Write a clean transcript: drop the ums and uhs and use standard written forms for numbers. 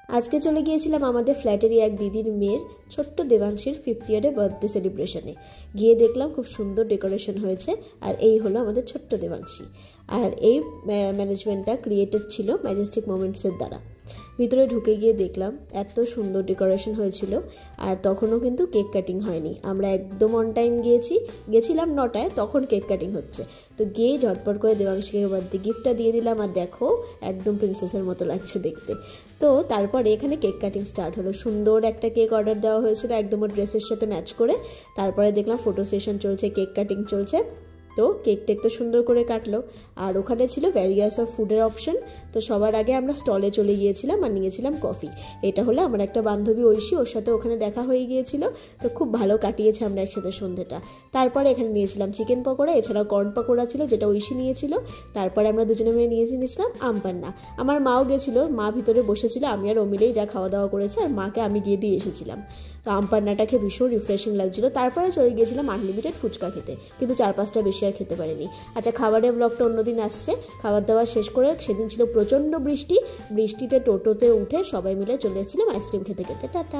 আজকে চলে গিয়েছিলাম আমাদের ফ্ল্যাটেরই এক দিদির মেয়ের ছোট্ট দেবাংশীর 5th ইয়ারে বার্থডে সেলিব্রেশনে। গিয়ে দেখলাম খুব সুন্দর ডেকোরেশন হয়েছে, আর এই হলো আমাদের ছোট্ট দেবাংশী। আর এই ম্যানেজমেন্টটা ক্রিয়েটেড ছিল ম্যাজেস্টিক মোমেন্টসের দ্বারা। ভিতরে ঢুকে গিয়ে দেখলাম এত সুন্দর ডেকোরেশন হয়েছিল, আর তখনও কিন্তু কেক কাটিং হয়নি। আমরা একদম অন টাইম গেছিলাম 9টায়, তখন কেক কাটিং হচ্ছে। তো গিয়ে ঝটপট করে দেবাংশীকে বার্থডে গিফটটা দিয়ে দিলাম, আর দেখো একদম প্রিন্সেসের মতো লাগছে দেখতে। তো তারপরে এখানে কেক কাটিং স্টার্ট হলো। সুন্দর একটা কেক অর্ডার দেওয়া হয়েছিল একদম ওর ড্রেসের সাথে ম্যাচ করে। তারপরে দেখলাম ফটো সেশন চলছে, কেক কাটিং চলছে। তো কেকটা একটু সুন্দর করে কাটলো, আর ওখানে ছিল ভ্যারিয়াস অফ ফুডের অপশন। তো সবার আগে আমরা স্টলে চলে গিয়েছিলাম আর নিয়েছিলাম কফি। এটা হলো আমার একটা বান্ধবী ঐশী, ওর সাথে ওখানে দেখা হয়ে গিয়েছিল। তো খুব ভালো কাটিয়েছে আমরা একসাথে সন্ধ্যেটা। তারপরে এখানে নিয়েছিলাম চিকেন পকোড়া, এছাড়াও কর্ন পকোড়া ছিল যেটা ঐশী নিয়েছিল। তারপরে আমরা দুজনে মিলে নিয়েছিলাম আম পান্না। আমার মাও গেছিলো, মা ভিতরে বসেছিল, আমি আর ও মিলেই যা খাওয়া দাওয়া করেছি, আর মাকে আমি গিয়ে দিয়ে এসেছিলাম। তো আম পান্নাটা খেয়ে ভীষণ রিফ্রেশিং লাগছিল। তারপরে চলে গিয়েছিলাম আনলিমিটেড ফুচকা খেতে, কিন্তু 4-5টা বেশি আর খেতে পারিনি। আচ্ছা, খাবারের ব্লগটা অন্যদিন আসছে। খাবার দাওয়া শেষ করে সেদিন ছিল প্রচণ্ড বৃষ্টিতে টোটোতে উঠে সবাই মিলে চলে এসেছিলাম আইসক্রিম খেতে খেতে। টাটা।